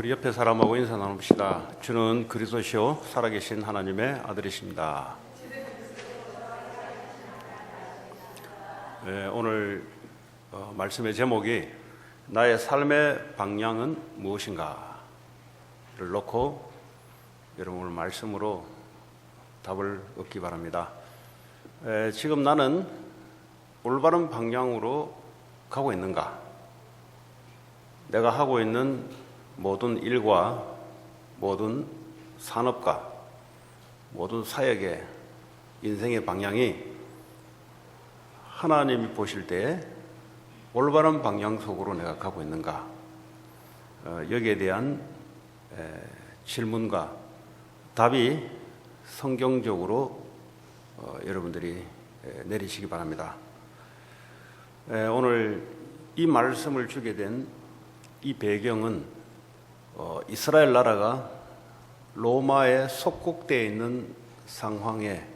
우리 옆에 사람하고 인사 나눕시다. 주는 그리스도시요 살아계신 하나님의 아들이십니다. 오늘 말씀의 제목이 나의 삶의 방향은 무엇인가를 놓고 여러분 오늘 말씀으로 답을 얻기 바랍니다. 지금 나는 올바른 방향으로 가고 있는가? 내가 하고 있는 모든 일과 모든 산업과 모든 사역의 인생의 방향이 하나님이 보실 때 올바른 방향 속으로 내가 가고 있는가? 여기에 대한 질문과 답이 성경적으로 여러분들이 내리시기 바랍니다. 오늘 이 말씀을 주게 된 이 배경은 이스라엘 나라가 로마에 속국되어 있는 상황에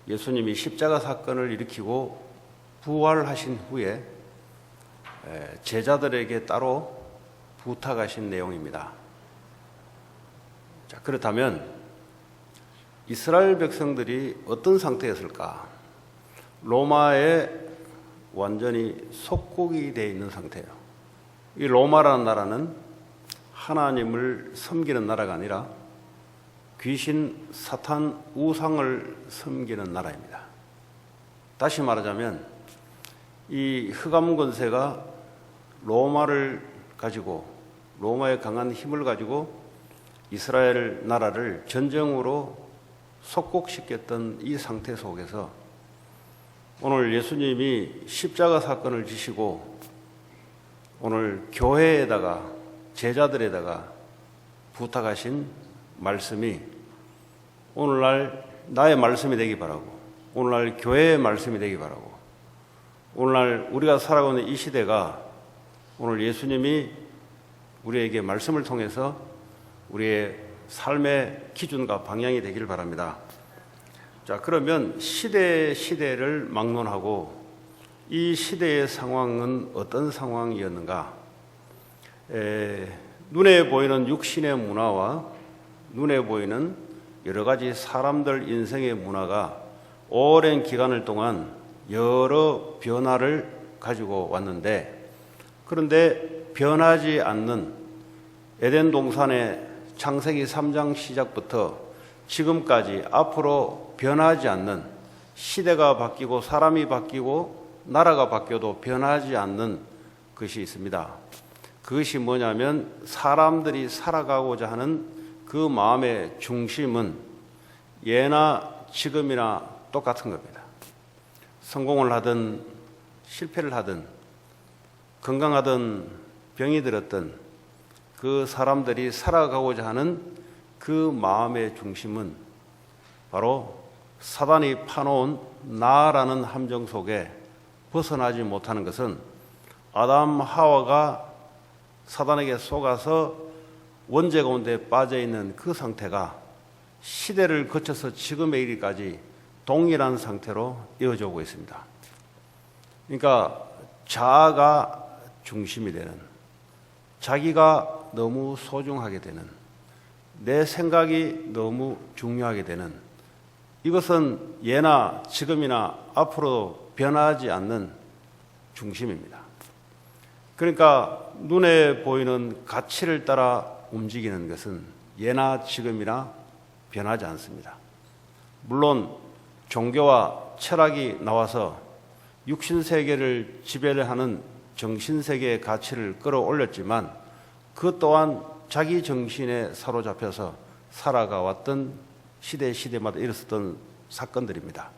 예수님이 십자가 사건을 일으키고 부활하신 후에 제자들에게 따로 부탁하신 내용입니다. 자, 그렇다면 이스라엘 백성들이 어떤 상태였을까? 로마에 완전히 속국이 되어 있는 상태예요. 이 로마라는 나라는 하나님을 섬기는 나라가 아니라 귀신, 사탄, 우상을 섬기는 나라입니다. 다시 말하자면 이 흑암 권세가 로마를 가지고 로마의 강한 힘을 가지고 이스라엘 나라를 전쟁으로 속국시켰던 이 상태 속에서 오늘 예수님이 십자가 사건을 지시고 오늘 교회에다가 제자들에다가 부탁하신 말씀이 오늘날 나의 말씀이 되기 바라고 오늘날 교회의 말씀이 되기 바라고 오늘날 우리가 살아가고 있는 이 시대가 오늘 예수님이 우리에게 말씀을 통해서 우리의 삶의 기준과 방향이 되기를 바랍니다. 자, 그러면 시대를 막론하고 이 시대의 상황은 어떤 상황이었는가? 눈에 보이는 육신의 문화와 눈에 보이는 여러 가지 사람들 인생의 문화가 오랜 기간을 동안 여러 변화를 가지고 왔는데, 그런데 변하지 않는 에덴 동산의 창세기 3장 시작부터 지금까지 앞으로 변하지 않는, 시대가 바뀌고 사람이 바뀌고 나라가 바뀌어도 변하지 않는 것이 있습니다. 그것이 뭐냐면 사람들이 살아가고자 하는 그 마음의 중심은 예나 지금이나 똑같은 겁니다. 성공을 하든 실패를 하든 건강하든 병이 들었든 그 사람들이 살아가고자 하는 그 마음의 중심은 바로 사단이 파놓은 나라는 함정 속에 벗어나지 못하는 것은 아담 하와가 사단에게 속아서 원죄 가운데 빠져있는 그 상태가 시대를 거쳐서 지금의 일까지 동일한 상태로 이어져 오고 있습니다. 그러니까 자아가 중심이 되는, 자기가 너무 소중하게 되는, 내 생각이 너무 중요하게 되는, 이것은 예나 지금이나 앞으로 변하지 않는 중심입니다. 그러니까 눈에 보이는 가치를 따라 움직이는 것은 예나 지금이나 변하지 않습니다. 물론 종교와 철학이 나와서 육신세계를 지배를 하는 정신세계의 가치를 끌어올렸지만 그것 또한 자기 정신에 사로잡혀서 살아가왔던 시대마다 일었었던 사건들입니다.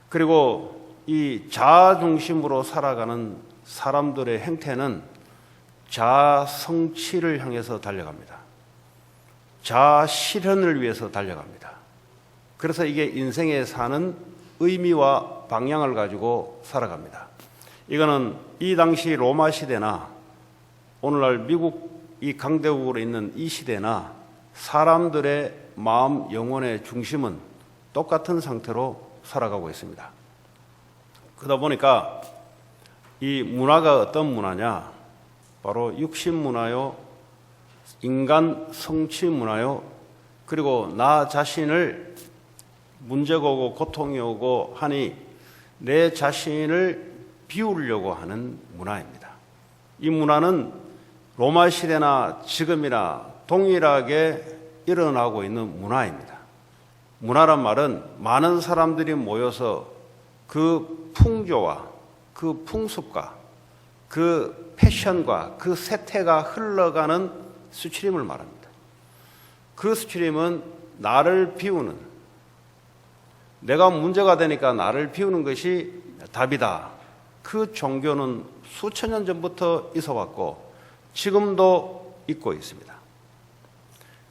그리고 이 자아 중심으로 살아가는 사람들의 행태는 자아 성취를 향해서 달려갑니다. 자아 실현을 위해서 달려갑니다. 그래서 이게 인생에 사는 의미와 방향을 가지고 살아갑니다. 이거는 이 당시 로마 시대나 오늘날 미국 이 강대국으로 있는 이 시대나 사람들의 마음, 영혼의 중심은 똑같은 상태로 살아가고 있습니다. 그러다 보니까 이 문화가 어떤 문화냐? 바로 육신 문화요, 인간 성취 문화요. 그리고 나 자신을 문제가 오고 고통이 오고 하니 내 자신을 비우려고 하는 문화입니다. 이 문화는 로마 시대나 지금이나 동일하게 일어나고 있는 문화입니다. 문화란 말은 많은 사람들이 모여서 그 풍조와 그 풍습과 그 패션과 그 세태가 흘러가는 수치림을 말합니다. 그 수치림은 나를 비우는, 내가 문제가 되니까 나를 비우는 것이 답이다. 그 종교는 수천 년 전부터 있어 왔고 지금도 있고 있습니다.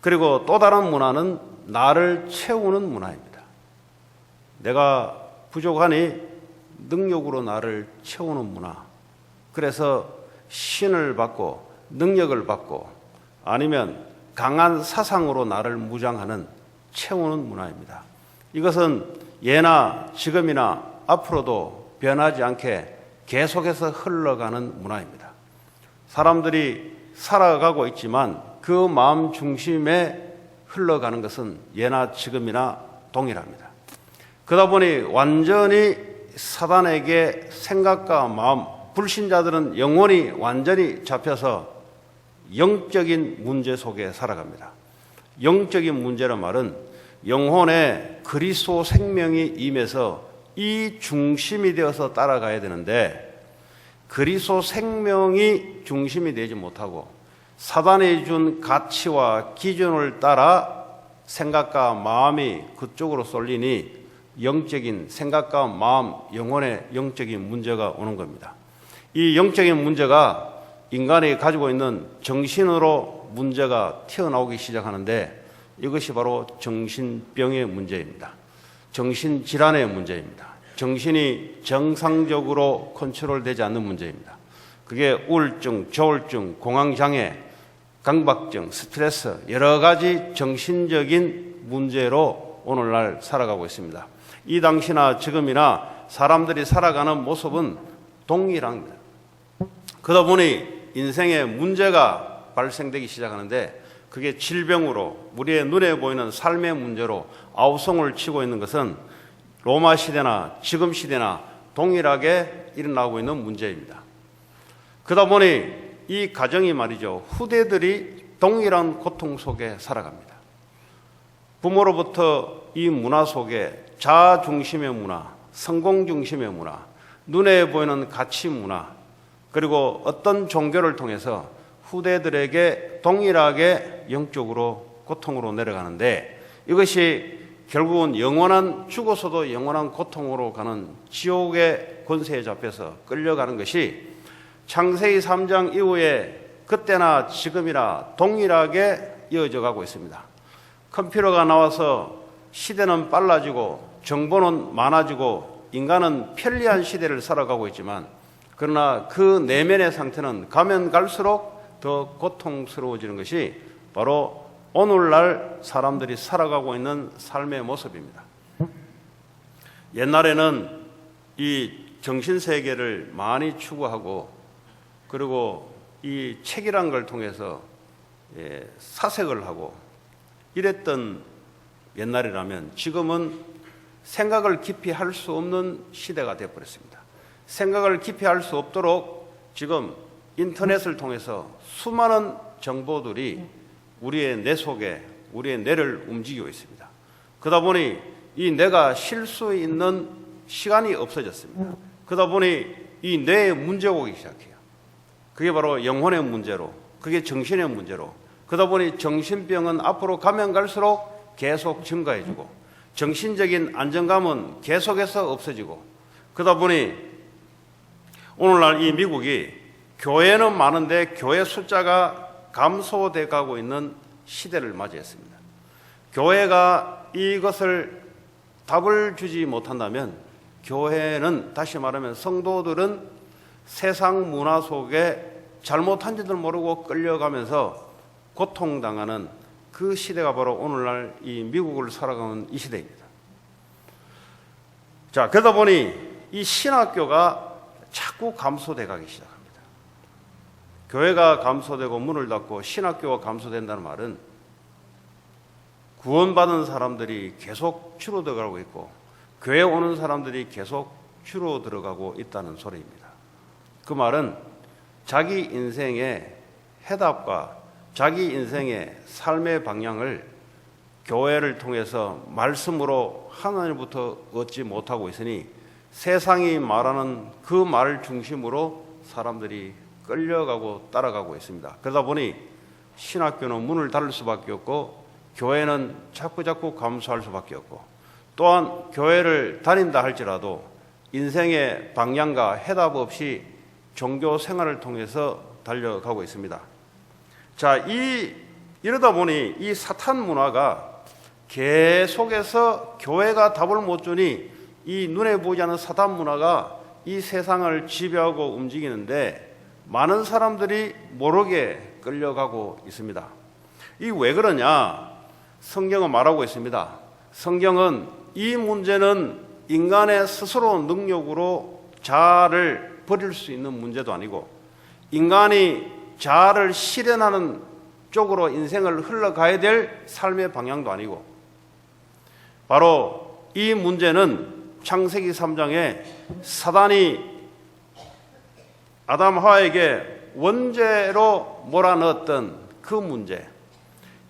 그리고 또 다른 문화는 나를 채우는 문화입니다. 내가 부족하니 능력으로 나를 채우는 문화. 그래서 신을 받고 능력을 받고 아니면 강한 사상으로 나를 무장하는 채우는 문화입니다. 이것은 예나 지금이나 앞으로도 변하지 않게 계속해서 흘러가는 문화입니다. 사람들이 살아가고 있지만 그 마음 중심에 흘러가는 것은 예나 지금이나 동일합니다. 그러다 보니 완전히 사단에게 생각과 마음, 불신자들은 영혼이 완전히 잡혀서 영적인 문제 속에 살아갑니다. 영적인 문제란 말은 영혼에 그리스도 생명이 임해서 이 중심이 되어서 따라가야 되는데 그리스도 생명이 중심이 되지 못하고 사단이 준 가치와 기준을 따라 생각과 마음이 그쪽으로 쏠리니 영적인 생각과 마음, 영혼의 영적인 문제가 오는 겁니다. 이 영적인 문제가 인간이 가지고 있는 정신으로 문제가 튀어나오기 시작하는데 이것이 바로 정신병의 문제입니다. 정신질환의 문제입니다. 정신이 정상적으로 컨트롤되지 않는 문제입니다. 그게 우울증, 조울증, 공황장애, 강박증, 스트레스 여러 가지 정신적인 문제로 오늘날 살아가고 있습니다. 이 당시나 지금이나 사람들이 살아가는 모습은 동일합니다. 그러다 보니 인생에 문제가 발생되기 시작하는데 그게 질병으로 우리의 눈에 보이는 삶의 문제로 아우성을 치고 있는 것은 로마 시대나 지금 시대나 동일하게 일어나고 있는 문제입니다. 그러다 보니 이 가정이 말이죠. 후대들이 동일한 고통 속에 살아갑니다. 부모로부터 이 문화 속에 자아 중심의 문화, 성공 중심의 문화, 눈에 보이는 가치 문화, 그리고 어떤 종교를 통해서 후대들에게 동일하게 영적으로 고통으로 내려가는데 이것이 결국은 영원한 죽어서도 영원한 고통으로 가는 지옥의 권세에 잡혀서 끌려가는 것이 창세기 3장 이후에 그때나 지금이나 동일하게 이어져 가고 있습니다. 컴퓨터가 나와서 시대는 빨라지고 정보는 많아지고 인간은 편리한 시대를 살아가고 있지만 그러나 그 내면의 상태는 가면 갈수록 더 고통스러워지는 것이 바로 오늘날 사람들이 살아가고 있는 삶의 모습입니다. 옛날에는 이 정신세계를 많이 추구하고 그리고 이 책이란 걸 통해서 사색을 하고 이랬던 옛날이라면 지금은 생각을 깊이 할 수 없는 시대가 되어버렸습니다. 생각을 깊이 할 수 없도록 지금 인터넷을 통해서 수많은 정보들이 우리의 뇌 속에 우리의 뇌를 움직이고 있습니다. 그러다 보니 이 뇌가 쉴 수 있는 시간이 없어졌습니다. 그러다 보니 이 뇌에 문제가 오기 시작해요. 그게 바로 영혼의 문제로, 그게 정신의 문제로. 그러다 보니 정신병은 앞으로 가면 갈수록 계속 증가해지고 정신적인 안정감은 계속해서 없어지고 그러다 보니 오늘날 이 미국이 교회는 많은데 교회 숫자가 감소돼 가고 있는 시대를 맞이했습니다. 교회가 이것을 답을 주지 못한다면 교회는 다시 말하면 성도들은 세상 문화 속에 잘못한지도 모르고 끌려가면서 고통당하는 그 시대가 바로 오늘날 이 미국을 살아가는 이 시대입니다. 자, 그러다 보니 이 신학교가 자꾸 감소돼 가기 시작합니다. 교회가 감소되고 문을 닫고 신학교가 감소된다는 말은 구원받은 사람들이 계속 줄어들어가고 있고 교회 오는 사람들이 계속 줄어들어가고 있다는 소리입니다. 그 말은 자기 인생의 해답과 자기 인생의 삶의 방향을 교회를 통해서 말씀으로 하나님부터 얻지 못하고 있으니 세상이 말하는 그 말 중심으로 사람들이 끌려가고 따라가고 있습니다. 그러다 보니 신학교는 문을 닫을 수밖에 없고 교회는 자꾸 감소할 수밖에 없고 또한 교회를 다닌다 할지라도 인생의 방향과 해답 없이 종교 생활을 통해서 달려가고 있습니다. 자, 이러다 보니 이 사탄 문화가 계속해서 교회가 답을 못 주니 이 눈에 보이지 않는 사탄 문화가 이 세상을 지배하고 움직이는데 많은 사람들이 모르게 끌려가고 있습니다. 이 왜 그러냐? 성경은 말하고 있습니다. 성경은 이 문제는 인간의 스스로 능력으로 자아를 버릴 수 있는 문제도 아니고 인간이 자아를 실현하는 쪽으로 인생을 흘러가야 될 삶의 방향도 아니고 바로 이 문제는 창세기 3장에 사단이 아담 하와에게 원죄로 몰아넣었던 그 문제,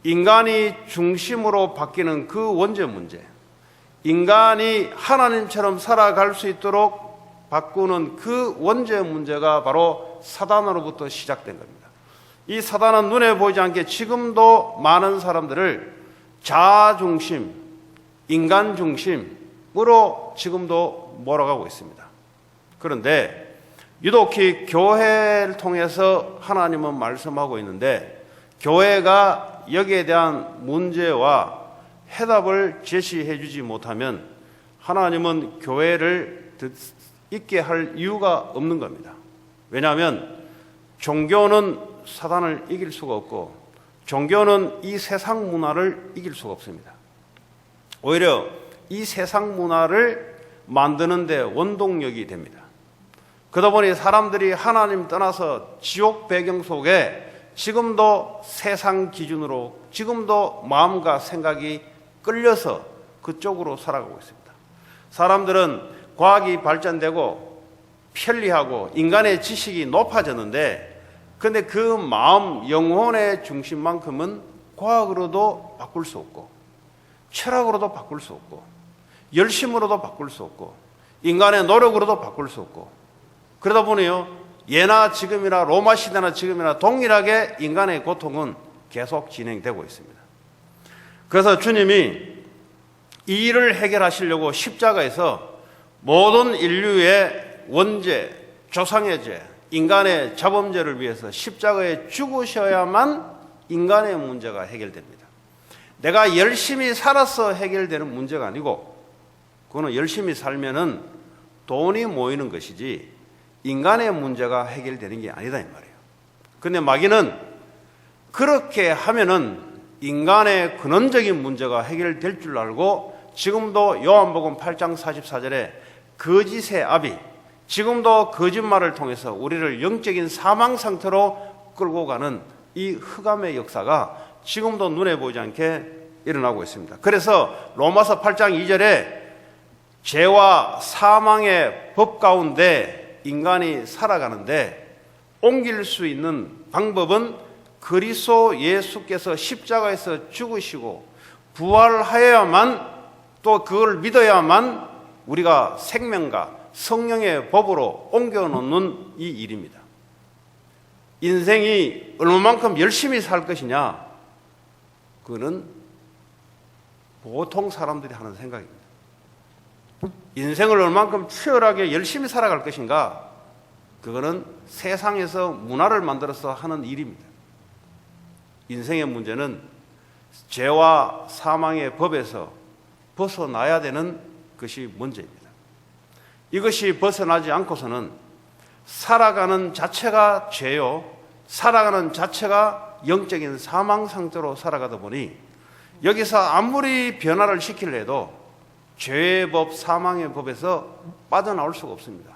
인간이 중심으로 바뀌는 그 원죄 문제, 인간이 하나님처럼 살아갈 수 있도록 바꾸는 그 원죄 문제가 바로 사단으로부터 시작된 겁니다. 이 사단은 눈에 보이지 않게 지금도 많은 사람들을 자아 중심, 인간 중심으로 지금도 몰아가고 있습니다. 그런데 유독히 교회를 통해서 하나님은 말씀하고 있는데 교회가 여기에 대한 문제와 해답을 제시해 주지 못하면 하나님은 교회를 있게 할 이유가 없는 겁니다. 왜냐하면 종교는 사단을 이길 수가 없고 종교는 이 세상 문화를 이길 수가 없습니다. 오히려 이 세상 문화를 만드는 데 원동력이 됩니다. 그러다 보니 사람들이 하나님 떠나서 지옥 배경 속에 지금도 세상 기준으로 지금도 마음과 생각이 끌려서 그쪽으로 살아가고 있습니다. 사람들은 과학이 발전되고 편리하고 인간의 지식이 높아졌는데 그런데 그 마음, 영혼의 중심만큼은 과학으로도 바꿀 수 없고 철학으로도 바꿀 수 없고 열심으로도 바꿀 수 없고 인간의 노력으로도 바꿀 수 없고 그러다 보니요 예나 지금이나 로마 시대나 지금이나 동일하게 인간의 고통은 계속 진행되고 있습니다. 그래서 주님이 이 일을 해결하시려고 십자가에서 모든 인류의 원죄, 조상의 죄, 인간의 자범죄를 위해서 십자가에 죽으셔야만 인간의 문제가 해결됩니다. 내가 열심히 살아서 해결되는 문제가 아니고 그거는 열심히 살면은 돈이 모이는 것이지 인간의 문제가 해결되는 게 아니다 이 말이에요. 그런데 마귀는 그렇게 하면은 인간의 근원적인 문제가 해결될 줄 알고 지금도 요한복음 8장 44절에 거짓의 아비 지금도 거짓말을 통해서 우리를 영적인 사망 상태로 끌고 가는 이 흑암의 역사가 지금도 눈에 보이지 않게 일어나고 있습니다. 그래서 로마서 8장 2절에 죄와 사망의 법 가운데 인간이 살아가는데 옮길 수 있는 방법은 그리스도 예수께서 십자가에서 죽으시고 부활하여야만 또 그걸 믿어야만 우리가 생명과 성령의 법으로 옮겨놓는 이 일입니다. 인생이 얼마만큼 열심히 살 것이냐 그거는 보통 사람들이 하는 생각입니다. 인생을 얼만큼 치열하게 열심히 살아갈 것인가 그거는 세상에서 문화를 만들어서 하는 일입니다. 인생의 문제는 죄와 사망의 법에서 벗어나야 되는 것이 문제입니다. 이것이 벗어나지 않고서는 살아가는 자체가 죄요 살아가는 자체가 영적인 사망 상태로 살아가다 보니 여기서 아무리 변화를 시키려 해도 죄의 법, 사망의 법에서 빠져나올 수가 없습니다.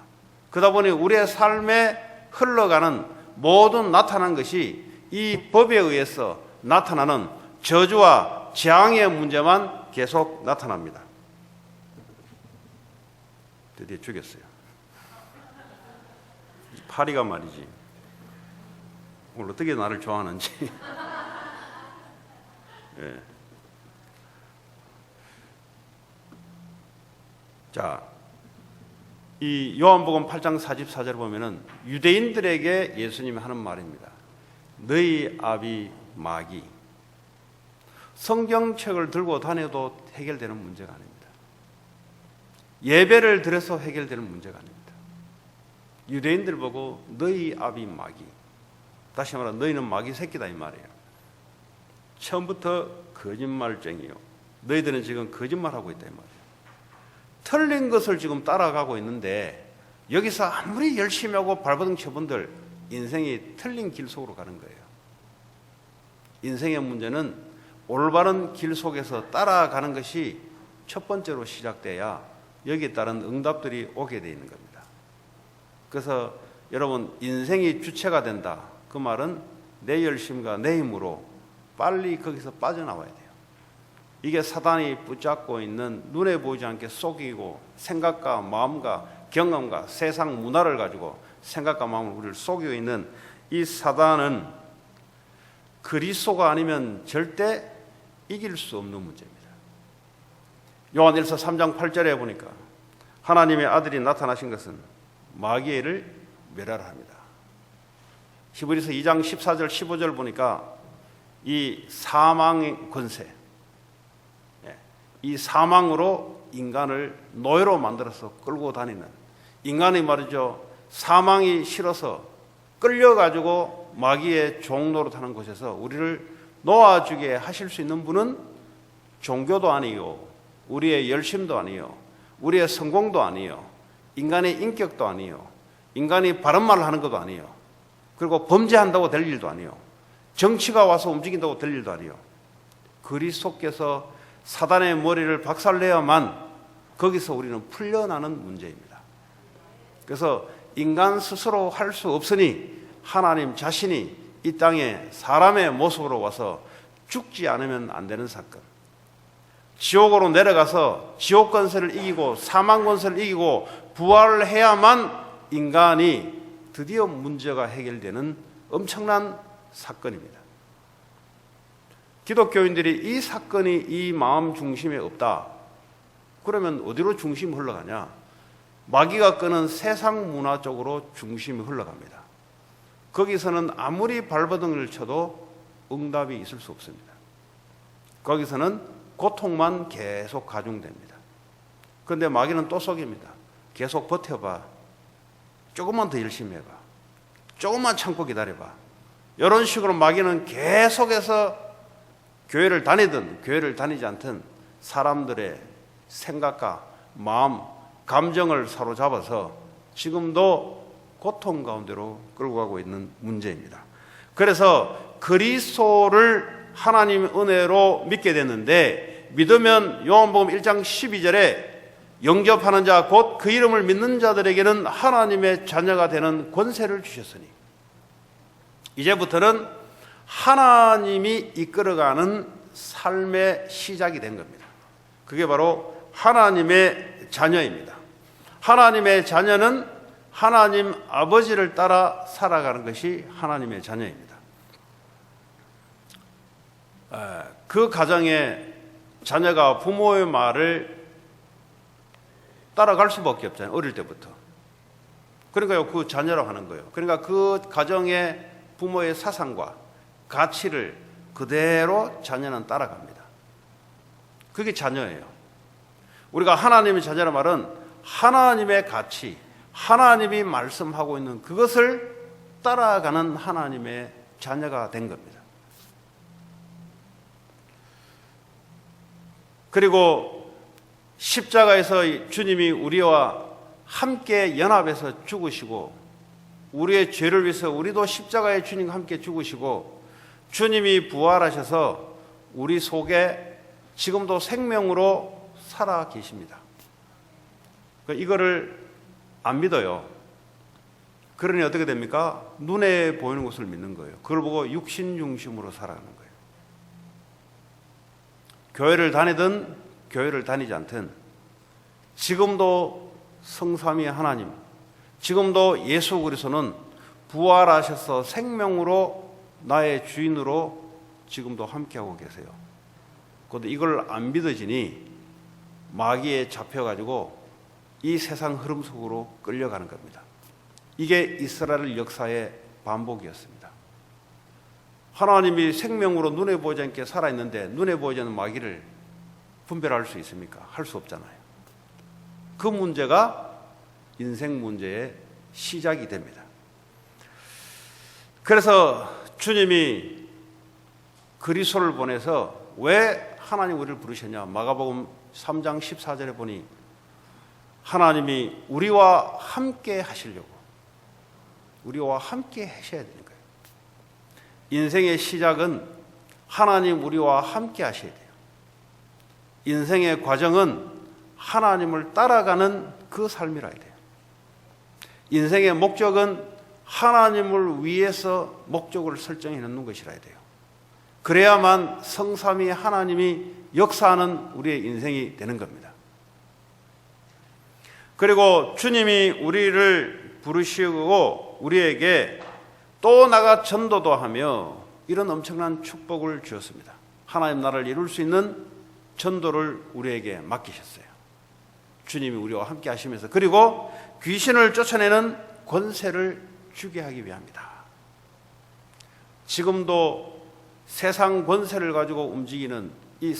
그러다 보니 우리의 삶에 흘러가는 모든 나타난 것이 이 법에 의해서 나타나는 저주와 재앙의 문제만 계속 나타납니다. 드디어 죽였어요. 파리가 말이지. 오늘 어떻게 나를 좋아하는지. 예. 자, 이 요한복음 8장 44절을 보면은 유대인들에게 예수님이 하는 말입니다. 너희 아비 마귀. 성경책을 들고 다녀도 해결되는 문제가 아닙니다. 예배를 드려서 해결되는 문제가 아닙니다. 유대인들 보고 너희 아비 마귀. 다시 말하면 너희는 마귀 새끼다 이 말이에요. 처음부터 거짓말쟁이요. 너희들은 지금 거짓말하고 있다 이 말이에요. 틀린 것을 지금 따라가고 있는데 여기서 아무리 열심히 하고 발버둥 쳐본들 인생이 틀린 길 속으로 가는 거예요. 인생의 문제는 올바른 길 속에서 따라가는 것이 첫 번째로 시작돼야 여기에 따른 응답들이 오게 되어 있는 겁니다. 그래서 여러분 인생이 주체가 된다. 그 말은 내 열심과 내 힘으로 빨리 거기서 빠져나와야 돼요. 이게 사단이 붙잡고 있는 눈에 보이지 않게 속이고 생각과 마음과 경험과 세상 문화를 가지고 생각과 마음을 우리를 속이고 있는 이 사단은 그리스도가 아니면 절대 이길 수 없는 문제입니다. 요한일서 3장 8절에 보니까 하나님의 아들이 나타나신 것은 마귀를 멸하라 합니다. 히브리서 2장 14절 15절 보니까 이 사망의 권세, 이 사망으로 인간을 노예로 만들어서 끌고 다니는 인간이 말이죠. 사망이 싫어서 끌려가지고 마귀의 종노릇하는 곳에서 우리를 놓아주게 하실 수 있는 분은 종교도 아니요, 우리의 열심도 아니요, 우리의 성공도 아니요, 인간의 인격도 아니요, 인간이 바른 말을 하는 것도 아니요, 그리고 범죄한다고 될 일도 아니요, 정치가 와서 움직인다고 될 일도 아니요. 그리스도께서 사단의 머리를 박살내야만 거기서 우리는 풀려나는 문제입니다. 그래서 인간 스스로 할 수 없으니 하나님 자신이 이 땅에 사람의 모습으로 와서 죽지 않으면 안 되는 사건, 지옥으로 내려가서 지옥 권세를 이기고 사망 권세를 이기고 부활을 해야만 인간이 드디어 문제가 해결되는 엄청난 사건입니다. 기독교인들이 이 사건이 이 마음 중심에 없다. 그러면 어디로 중심이 흘러가냐? 마귀가 끄는 세상 문화 쪽으로 중심이 흘러갑니다. 거기서는 아무리 발버둥을 쳐도 응답이 있을 수 없습니다. 거기서는 고통만 계속 가중됩니다. 그런데 마귀는 또 속입니다. 계속 버텨봐. 조금만 더 열심히 해봐. 조금만 참고 기다려봐. 이런 식으로 마귀는 계속해서 교회를 다니든 교회를 다니지 않든 사람들의 생각과 마음, 감정을 사로잡아서 지금도 고통 가운데로 끌고 가고 있는 문제입니다. 그래서 그리스도를 하나님의 은혜로 믿게 됐는데 믿으면 요한복음 1장 12절에 영접하는 자 곧 그 이름을 믿는 자들에게는 하나님의 자녀가 되는 권세를 주셨으니 이제부터는 하나님이 이끌어가는 삶의 시작이 된 겁니다. 그게 바로 하나님의 자녀입니다. 하나님의 자녀는 하나님 아버지를 따라 살아가는 것이 하나님의 자녀입니다. 그 가정에 자녀가 부모의 말을 따라갈 수밖에 없잖아요. 어릴 때부터. 그러니까 그 자녀라고 하는 거예요. 그러니까 그 가정의 부모의 사상과 가치를 그대로 자녀는 따라갑니다. 그게 자녀예요. 우리가 하나님의 자녀란 말은 하나님의 가치, 하나님이 말씀하고 있는 그것을 따라가는 하나님의 자녀가 된 겁니다. 그리고 십자가에서 주님이 우리와 함께 연합해서 죽으시고 우리의 죄를 위해서 우리도 십자가에 주님과 함께 죽으시고 주님이 부활하셔서 우리 속에 지금도 생명으로 살아 계십니다. 이거를 안 믿어요. 그러니 어떻게 됩니까? 눈에 보이는 것을 믿는 거예요. 그걸 보고 육신 중심으로 살아가는 거예요. 교회를 다니든 교회를 다니지 않든 지금도 성삼위 하나님, 지금도 예수 그리스도는 부활하셔서 생명으로 나의 주인으로 지금도 함께하고 계세요. 그런데 이걸 안 믿어지니 마귀에 잡혀가지고 이 세상 흐름 속으로 끌려가는 겁니다. 이게 이스라엘 역사의 반복이었습니다. 하나님이 생명으로 눈에 보이지 않게 살아있는데 눈에 보이지 않는 마귀를 분별할 수 있습니까? 할 수 없잖아요. 그 문제가 인생 문제의 시작이 됩니다. 그래서 주님이 그리스도를 보내서 왜 하나님 우리를 부르셨냐? 마가복음 3장 14절에 보니 하나님이 우리와 함께 하시려고, 우리와 함께 하셔야 되는 거예요. 인생의 시작은 하나님 우리와 함께 하셔야 돼요. 인생의 과정은 하나님을 따라가는 그 삶이라야 돼요. 인생의 목적은 하나님을 위해서 목적을 설정해 놓는 것이라야 돼요. 그래야만 성삼위 하나님이 역사하는 우리의 인생이 되는 겁니다. 그리고 주님이 우리를 부르시고 우리에게 또 나가 전도도 하며 이런 엄청난 축복을 주었습니다. 하나님 나라를 이룰 수 있는 전도를 우리에게 맡기셨어요. 주님이 우리와 함께 하시면서, 그리고 귀신을 쫓아내는 권세를 주게 하기 위함이다. 지금도 세상 권세를 가지고 움직이는 이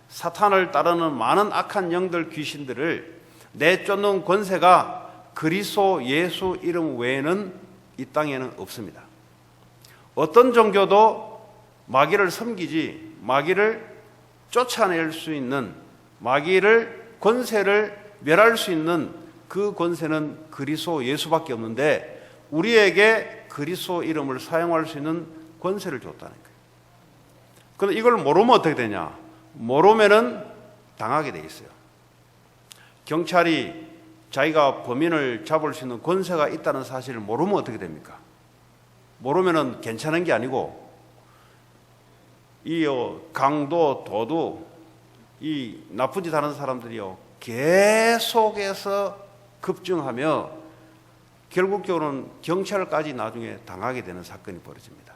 사탄을 따르는 많은 악한 영들, 귀신들을 내쫓는 권세가 그리스도 예수 이름 외에는 이 땅에는 없습니다. 어떤 종교도 마귀를 섬기지 마귀를 쫓아낼 수 있는, 마귀를 권세를 멸할 수 있는 그 권세는 그리스도 예수밖에 없는데 우리에게 그리스도 이름을 사용할 수 있는 권세를 줬다는 거예요. 그런데 이걸 모르면 어떻게 되냐? 모르면은 당하게 돼 있어요. 경찰이 자기가 범인을 잡을 수 있는 권세가 있다는 사실을 모르면 어떻게 됩니까? 모르면은 괜찮은 게 아니고, 이 강도, 도도, 이 나쁜 짓 하는 사람들이요 계속해서 급증하며 결국적으로는 경찰까지 나중에 당하게 되는 사건이 벌어집니다.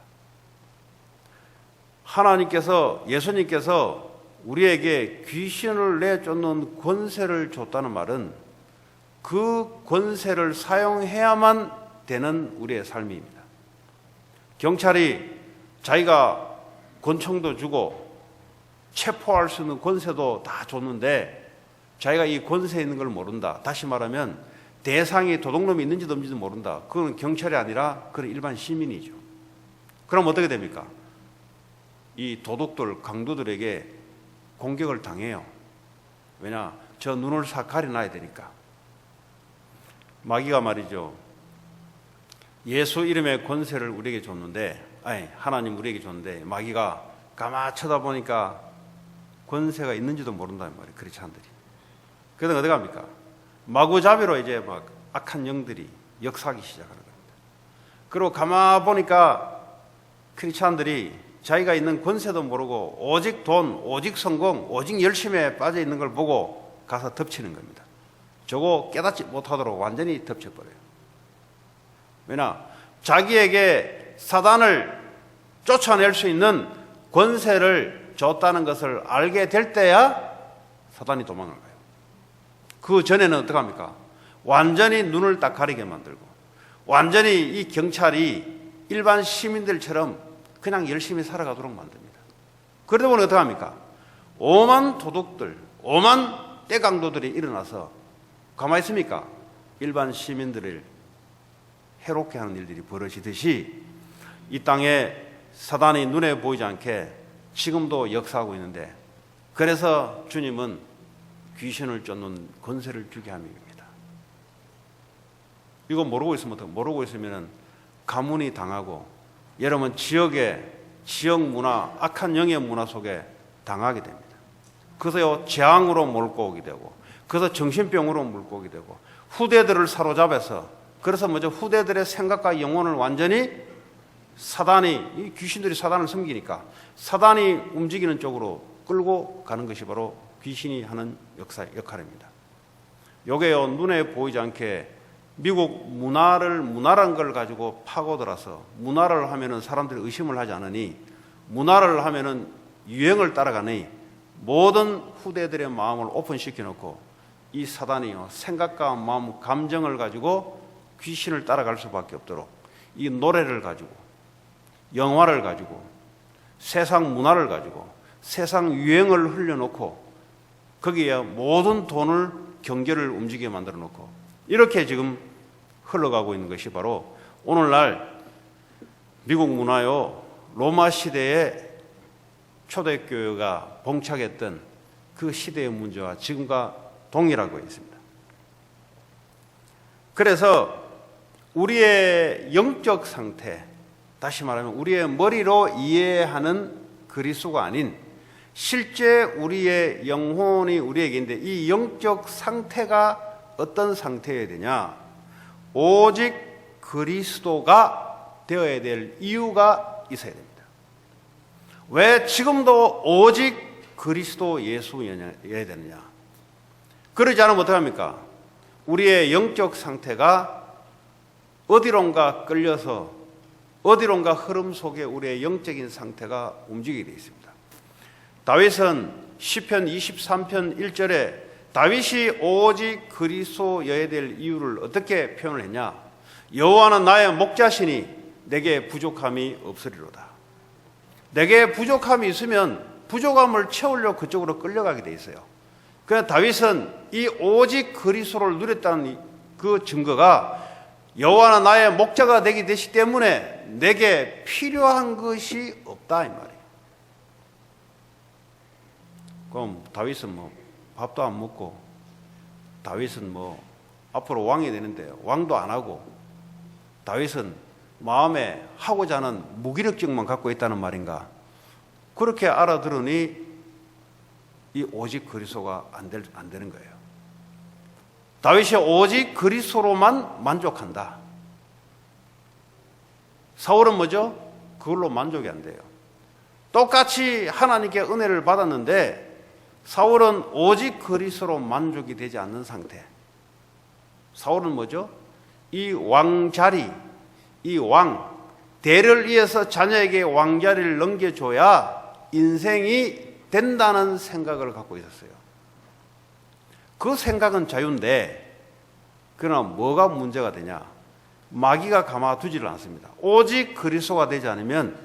하나님께서, 예수님께서 우리에게 귀신을 내쫓는 권세를 줬다는 말은 그 권세를 사용해야만 되는 우리의 삶입니다. 경찰이 자기가 권총도 주고 체포할 수 있는 권세도 다 줬는데 자기가 이 권세에 있는 걸 모른다. 다시 말하면 대상이 도둑놈이 있는지도 없는지도 모른다. 그건 경찰이 아니라 그런 일반 시민이죠. 그럼 어떻게 됩니까? 이 도둑들, 강도들에게 공격을 당해요. 왜냐? 저 눈을 싹 가려놔야 되니까. 마귀가 말이죠, 예수 이름의 권세를 우리에게 줬는데, 하나님 우리에게 줬는데 마귀가 가만 쳐다보니까 권세가 있는지도 모른다는 말이에요. 크리스찬들이. 그래서 어디 갑니까? 마구잡이로 이제 막 악한 영들이 역사하기 시작하는 겁니다. 그리고 가만 보니까 크리스찬들이 자기가 있는 권세도 모르고 오직 돈, 오직 성공, 오직 열심에 빠져 있는 걸 보고 가서 덮치는 겁니다. 저거 깨닫지 못하도록 완전히 덮쳐버려요. 왜냐? 자기에게 사단을 쫓아낼 수 있는 권세를 줬다는 것을 알게 될 때야 사단이 도망을 가요. 그 전에는 어떡합니까? 완전히 눈을 딱 가리게 만들고 완전히 이 경찰이 일반 시민들처럼 그냥 열심히 살아가도록 만듭니다. 그러다 보니 어떡합니까? 오만 도둑들, 오만 떼강도들이 일어나서 가만히 있습니까? 일반 시민들을 해롭게 하는 일들이 벌어지듯이 이 땅에 사단이 눈에 보이지 않게 지금도 역사하고 있는데, 그래서 주님은 귀신을 쫓는 권세를 주게 함입니다. 이거 모르고 있으면 가문이 당하고 여러분 지역 문화, 악한 영의 문화 속에 당하게 됩니다. 그래서 재앙으로 몰고 오게 되고, 그래서 정신병으로 몰고 오게 되고, 후대들을 사로잡아서 그래서 먼저 후대들의 생각과 영혼을 완전히 이 귀신들이 사단을 섬기니까 사단이 움직이는 쪽으로 끌고 가는 것이 바로 귀신이 하는 역할입니다. 요게요, 눈에 보이지 않게 미국 문화란 걸 가지고 파고들어서, 문화를 하면은 사람들이 의심을 하지 않으니, 문화를 하면은 유행을 따라가니 모든 후대들의 마음을 오픈시켜 놓고 이 사단이요, 생각과 마음, 감정을 가지고 귀신을 따라갈 수밖에 없도록 이 노래를 가지고, 영화를 가지고, 세상 문화를 가지고, 세상 유행을 흘려놓고 거기에 모든 돈을, 경제를 움직이게 만들어 놓고 이렇게 지금 흘러가고 있는 것이 바로 오늘날 미국 문화요, 로마 시대에 초대교회가 봉착했던 그 시대의 문제와 지금과 동일하고 있습니다. 그래서 우리의 영적 상태, 다시 말하면 우리의 머리로 이해하는 그리스도가 아닌 실제 우리의 영혼이 우리에게 있는데, 이 영적 상태가 어떤 상태여야 되냐? 오직 그리스도가 되어야 될 이유가 있어야 됩니다. 왜 지금도 오직 그리스도 예수여야 되느냐? 그러지 않으면 어떡합니까? 우리의 영적 상태가 어디론가 끌려서 어디론가 흐름 속에 우리의 영적인 상태가 움직이게 되어 있습니다. 다윗은 시편 23편 1절에 다윗이 오직 그리스도여야 될 이유를 어떻게 표현을 했냐? 여호와는 나의 목자시니 내게 부족함이 없으리로다. 내게 부족함이 있으면 부족함을 채우려고 그쪽으로 끌려가게 돼 있어요. 그래서 다윗은 이 오직 그리스도를 누렸다는 그 증거가 여호와는 나의 목자가 되기 되시 때문에 내게 필요한 것이 없다 이 말이에요. 그럼 다윗은 뭐 밥도 안 먹고, 다윗은 뭐 앞으로 왕이 되는데 왕도 안 하고, 다윗은 마음에 하고자 하는 무기력증만 갖고 있다는 말인가? 그렇게 알아들으니 이 오직 그리스도가 안 되는 거예요. 다윗이 오직 그리스도로만 만족한다. 사울은 뭐죠? 그걸로 만족이 안 돼요. 똑같이 하나님께 은혜를 받았는데 사울은 오직 그리스도로 만족이 되지 않는 상태. 사울은 뭐죠? 이 왕자리, 이 왕, 대를 이어서 자녀에게 왕자리를 넘겨줘야 인생이 된다는 생각을 갖고 있었어요. 그 생각은 자유인데, 그러나 뭐가 문제가 되냐? 마귀가 가만두지를 않습니다. 오직 그리스도가 되지 않으면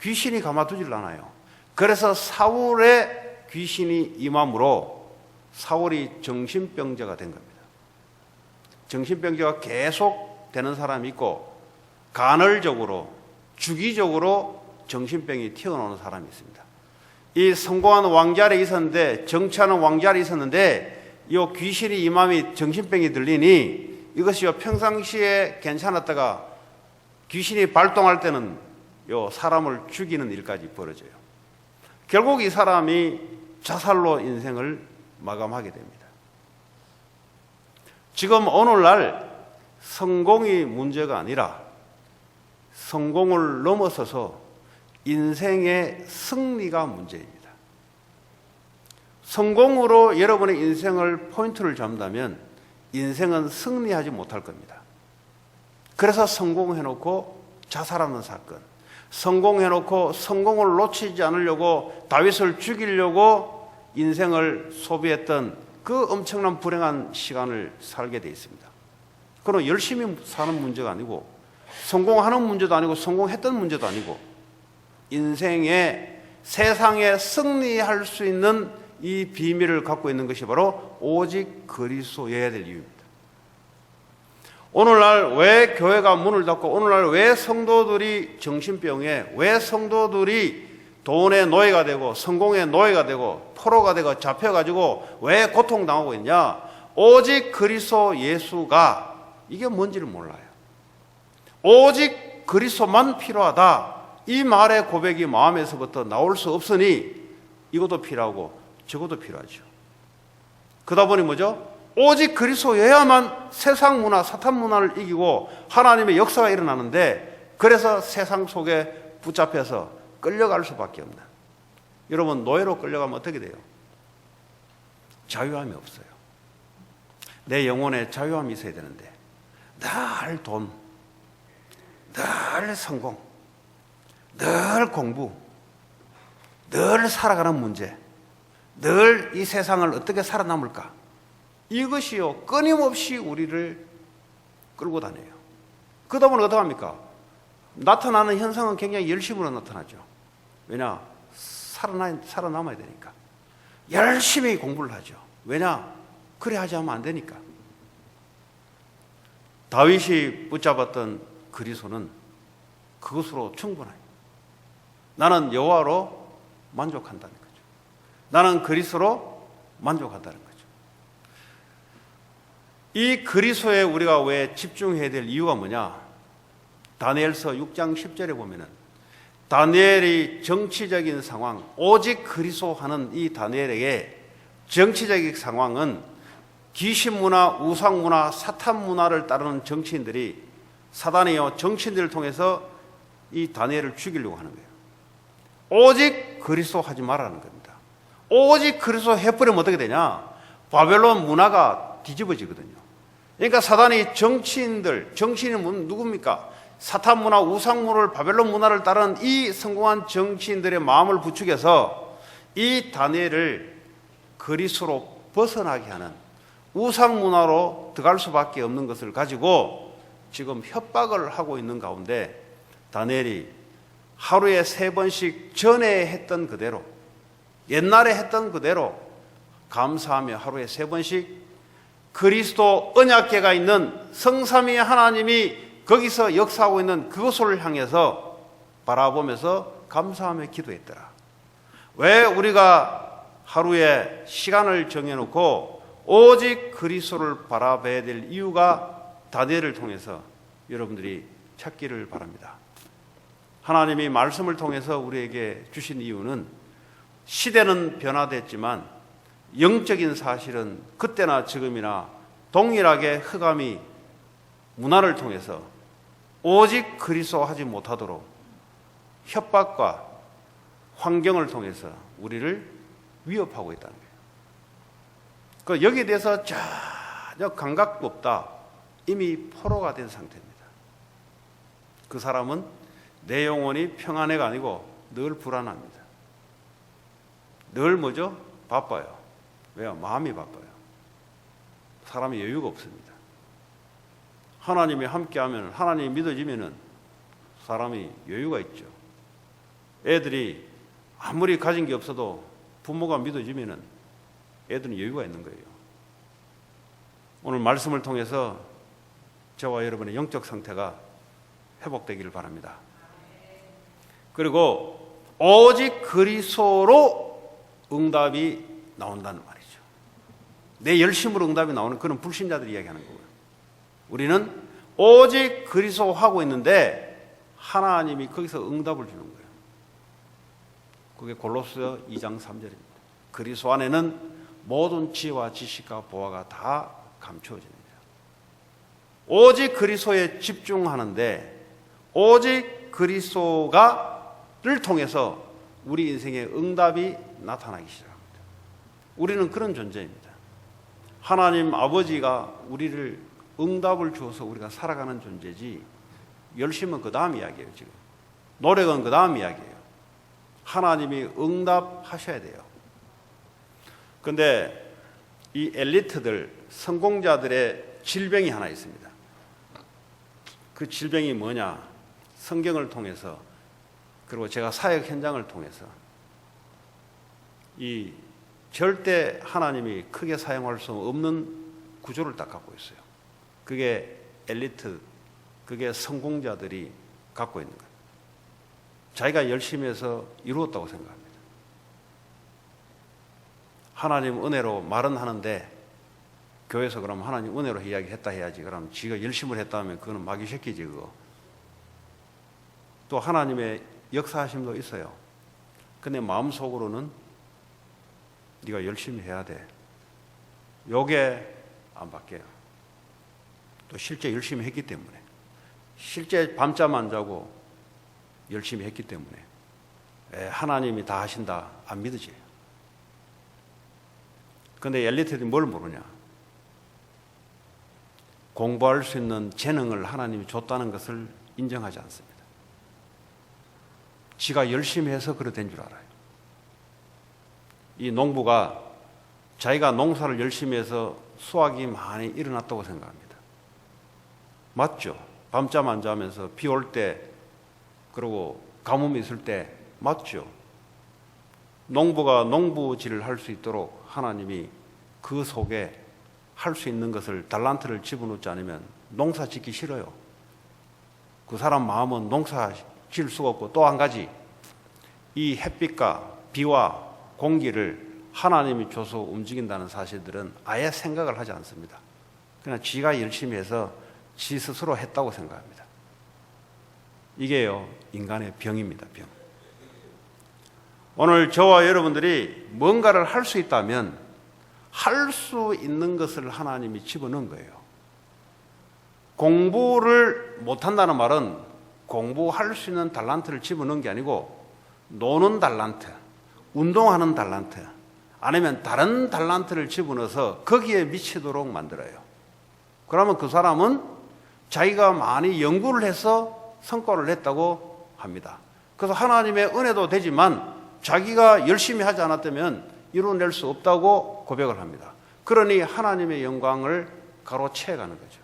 귀신이 가만두지를 않아요. 그래서 사울의 귀신이 임함으로 사울이 정신병자가 된 겁니다. 정신병자가 계속 되는 사람이 있고, 간헐적으로, 주기적으로 정신병이 튀어나오는 사람이 있습니다. 이 성공한 왕자리에 있었는데, 정치하는 왕자리에 있었는데 이 귀신이 임함이 정신병이 들리니 이것이 평상시에 괜찮았다가 귀신이 발동할 때는 사람을 죽이는 일까지 벌어져요. 결국 이 사람이 자살로 인생을 마감하게 됩니다. 지금 오늘날 성공이 문제가 아니라 성공을 넘어서서 인생의 승리가 문제입니다. 성공으로 여러분의 인생을 포인트를 잡는다면 인생은 승리하지 못할 겁니다. 그래서 성공해놓고 자살하는 사건, 성공해놓고 성공을 놓치지 않으려고 다윗을 죽이려고 인생을 소비했던 그 엄청난 불행한 시간을 살게 되어 있습니다. 그럼 열심히 사는 문제가 아니고, 성공하는 문제도 아니고, 성공했던 문제도 아니고, 인생의 세상에 승리할 수 있는 이 비밀을 갖고 있는 것이 바로 오직 그리스도여야 될 이유입니다. 오늘날 왜 교회가 문을 닫고, 오늘날 왜 성도들이 정신병에, 왜 성도들이 돈의 노예가 되고 성공의 노예가 되고 포로가 되고 잡혀가지고 왜 고통당하고 있냐? 오직 그리스도 예수가 이게 뭔지를 몰라요. 오직 그리스도만 필요하다. 이 말의 고백이 마음에서부터 나올 수 없으니 이것도 필요하고 저것도 필요하죠. 그러다 보니 뭐죠? 오직 그리스도여야만 세상 문화, 사탄 문화를 이기고 하나님의 역사가 일어나는데, 그래서 세상 속에 붙잡혀서 끌려갈 수밖에 없는. 여러분, 노예로 끌려가면 어떻게 돼요? 자유함이 없어요. 내 영혼에 자유함이 있어야 되는데 늘 돈, 늘 성공, 늘 공부, 늘 살아가는 문제, 늘 이 세상을 어떻게 살아남을까, 이것이요 끊임없이 우리를 끌고 다녀요. 그러다 보면 어떡합니까? 나타나는 현상은 굉장히 열심으로 나타나죠. 왜냐? 살아남아야 되니까. 열심히 공부를 하죠. 왜냐? 그래 하지 않으면 안 되니까. 다윗이 붙잡았던 그리스도는 그것으로 충분해요. 나는 여호와로 만족한다는 거죠. 나는 그리스도로 만족한다는 거죠. 이 그리스도에 우리가 왜 집중해야 될 이유가 뭐냐? 다니엘서 6장 10절에 보면은 다니엘이 정치적인 상황, 오직 그리스도 하는 이 다니엘에게 정치적인 상황은 귀신 문화, 우상 문화, 사탄 문화를 따르는 정치인들이, 사단이요 정치인들을 통해서 이 다니엘을 죽이려고 하는 거예요. 오직 그리스도 하지 말라는 겁니다. 오직 그리스도 해버리면 어떻게 되냐? 바벨론 문화가 뒤집어지거든요. 그러니까 사단이 정치인은 누굽니까? 사탄 문화, 우상 문화를, 바벨론 문화를 따르는 이 성공한 정치인들의 마음을 부추겨서 이 다니엘을 그리스도로 벗어나게 하는 우상 문화로 들어갈 수밖에 없는 것을 가지고 지금 협박을 하고 있는 가운데, 다니엘이 하루에 3번씩 전에 했던 그대로, 옛날에 했던 그대로 감사하며 하루에 3번씩 그리스도 언약궤가 있는 성삼위 하나님이 거기서 역사하고 있는 그곳을 향해서 바라보면서 감사하며 기도했더라. 왜 우리가 하루에 시간을 정해놓고 오직 그리스도를 바라봐야 될 이유가 다니엘을 통해서 여러분들이 찾기를 바랍니다. 하나님이 말씀을 통해서 우리에게 주신 이유는, 시대는 변화됐지만 영적인 사실은 그때나 지금이나 동일하게 흑암이 문화를 통해서 오직 그리스도 하지 못하도록 협박과 환경을 통해서 우리를 위협하고 있다는 거예요. 여기에 대해서 전혀 감각도 없다. 이미 포로가 된 상태입니다. 그 사람은 내 영혼이 평안해가 아니고 늘 불안합니다. 늘 뭐죠? 바빠요. 왜요? 마음이 바빠요. 사람이 여유가 없습니다. 하나님이 함께하면, 하나님이 믿어지면 사람이 여유가 있죠. 애들이 아무리 가진 게 없어도 부모가 믿어지면 애들은 여유가 있는 거예요. 오늘 말씀을 통해서 저와 여러분의 영적 상태가 회복되기를 바랍니다. 그리고 오직 그리스도로 응답이 나온다는 말이죠. 내 열심으로 응답이 나오는 그런 불신자들이 이야기하는 거고요. 우리는 오직 그리스도 하고 있는데 하나님이 거기서 응답을 주는 거예요. 그게 골로새 2장 3절입니다. 그리스도 안에는 모든 지혜와 지식과 보화가 다 감추어집니다. 오직 그리스도에 집중하는데, 오직 그리스도를 통해서 우리 인생의 응답이 나타나기 시작합니다. 우리는 그런 존재입니다. 하나님 아버지가 우리를 응답을 주어서 우리가 살아가는 존재지, 열심은 그 다음 이야기예요. 지금 노력은 그 다음 이야기예요. 하나님이 응답하셔야 돼요. 그런데 이 엘리트들, 성공자들의 질병이 하나 있습니다. 그 질병이 뭐냐? 성경을 통해서, 그리고 제가 사역 현장을 통해서 이 절대 하나님이 크게 사용할 수 없는 구조를 딱 갖고 있어요. 그게 엘리트, 그게 성공자들이 갖고 있는 거예요. 자기가 열심히 해서 이루었다고 생각합니다. 하나님 은혜로 말은 하는데, 교회에서 그럼 하나님 은혜로 이야기했다 해야지, 그럼 지가 열심을 했다 하면 그거는 마귀 새끼지 그거. 또 하나님의 역사하심도 있어요. 근데 마음속으로는 네가 열심히 해야 돼. 요게 안 바뀌어요. 또 실제 열심히 했기 때문에, 실제 밤잠 안 자고 열심히 했기 때문에 하나님이 다 하신다 안 믿어져요. 그런데 엘리트들이 뭘 모르냐? 공부할 수 있는 재능을 하나님이 줬다는 것을 인정하지 않습니다. 지가 열심히 해서 그래 된 줄 알아요. 이 농부가 자기가 농사를 열심히 해서 수확이 많이 일어났다고 생각합니다. 맞죠? 밤잠 안 자면서 비 올 때, 그리고 가뭄이 있을 때, 맞죠? 농부가 농부질을 할 수 있도록 하나님이 그 속에 할 수 있는 것을, 달란트를 집어넣지 않으면 농사 짓기 싫어요. 그 사람 마음은 농사 지을 수가 없고, 또 한 가지, 이 햇빛과 비와 공기를 하나님이 줘서 움직인다는 사실들은 아예 생각을 하지 않습니다. 그냥 지가 열심히 해서 지 스스로 했다고 생각합니다. 이게요, 인간의 병입니다, 병. 오늘 저와 여러분들이 뭔가를 할 수 있다면 할 수 있는 것을 하나님이 집어넣은 거예요. 공부를 못한다는 말은 공부할 수 있는 달란트를 집어넣은 게 아니고, 노는 달란트, 운동하는 달란트, 아니면 다른 달란트를 집어넣어서 거기에 미치도록 만들어요. 그러면 그 사람은 자기가 많이 연구를 해서 성과를 냈다고 합니다. 그래서 하나님의 은혜도 되지만 자기가 열심히 하지 않았다면 이루어낼 수 없다고 고백을 합니다. 그러니 하나님의 영광을 가로채가는 거죠.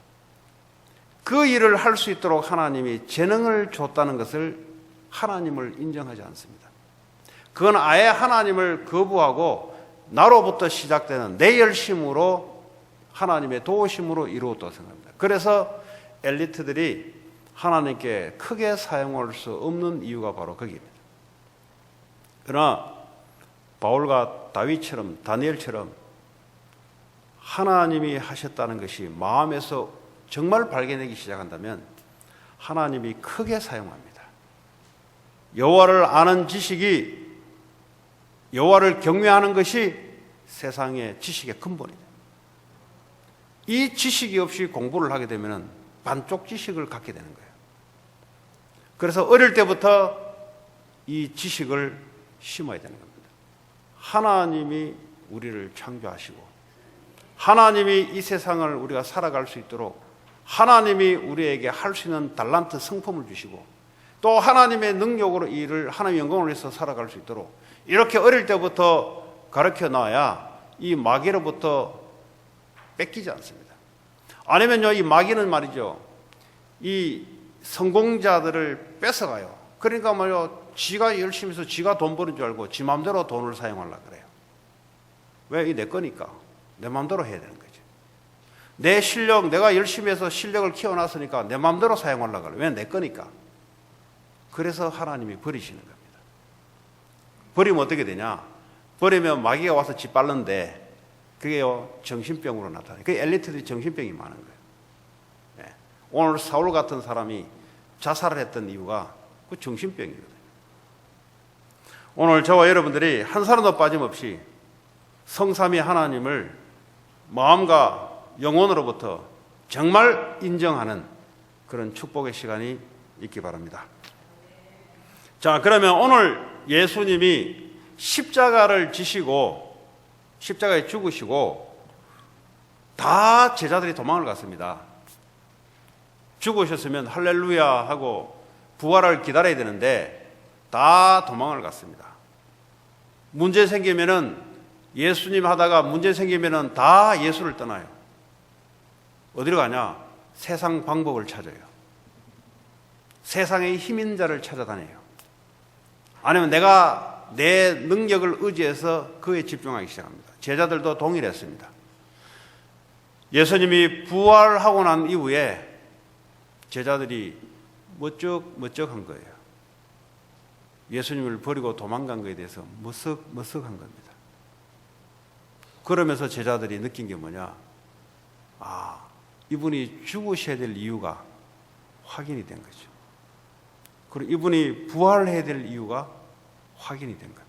그 일을 할 수 있도록 하나님이 재능을 줬다는 것을 하나님을 인정하지 않습니다. 그건 아예 하나님을 거부하고 나로부터 시작되는 내 열심으로, 하나님의 도우심으로 이루었다고 생각합니다. 그래서 엘리트들이 하나님께 크게 사용할 수 없는 이유가 바로 거기입니다. 그러나 바울과 다윗처럼, 다니엘처럼 하나님이 하셨다는 것이 마음에서 정말 발견되기 시작한다면 하나님이 크게 사용합니다. 여호와를 아는 지식이, 여호와를 경외하는 것이 세상의 지식의 근본입니다. 이 지식이 없이 공부를 하게 되면 반쪽 지식을 갖게 되는 거예요. 그래서 어릴 때부터 이 지식을 심어야 되는 겁니다. 하나님이 우리를 창조하시고, 하나님이 이 세상을 우리가 살아갈 수 있도록 하나님이 우리에게 할 수 있는 달란트 성품을 주시고, 또 하나님의 능력으로 이 일을 하나님의 영광을 위해서 살아갈 수 있도록 이렇게 어릴 때부터 가르쳐 놔야 이 마귀로부터 뺏기지 않습니다. 아니면요, 이 마귀는 말이죠, 이 성공자들을 뺏어가요. 그러니까 말이요, 지가 열심히 해서 지가 돈 버는 줄 알고 지 마음대로 돈을 사용하려고 그래요. 왜? 이게 내 거니까 내 마음대로 해야 되는 거죠. 내 실력, 내가 열심히 해서 실력을 키워놨으니까 내 마음대로 사용하려고 그래요. 왜? 내 거니까. 그래서 하나님이 버리시는 겁니다. 버리면 어떻게 되냐? 버리면 마귀가 와서 짓밟는데 그게요, 정신병으로 나타나요. 그 엘리트들이 정신병이 많은 거예요. 네. 오늘 사울 같은 사람이 자살을 했던 이유가 그 정신병이거든요. 오늘 저와 여러분들이 한 사람도 빠짐없이 성삼위 하나님을 마음과 영혼으로부터 정말 인정하는 그런 축복의 시간이 있기 바랍니다. 자, 그러면 오늘 예수님이 십자가를 지시고 십자가에 죽으시고 다 제자들이 도망을 갔습니다. 죽으셨으면 할렐루야 하고 부활을 기다려야 되는데 다 도망을 갔습니다. 문제 생기면은, 예수님 하다가 문제 생기면은 다 예수를 떠나요. 어디로 가냐? 세상 방법을 찾아요. 세상의 힘인 자를 찾아다녀요. 아니면 내가 내 능력을 의지해서 그에 집중하기 시작합니다. 제자들도 동일했습니다. 예수님이 부활하고 난 이후에 제자들이 멋쩍한 거예요. 예수님을 버리고 도망간 것에 대해서 머쓱한 겁니다. 그러면서 제자들이 느낀 게 뭐냐? 아, 이분이 죽으셔야 될 이유가 확인이 된 거죠. 그리고 이분이 부활해야 될 이유가 확인이 된 겁니다.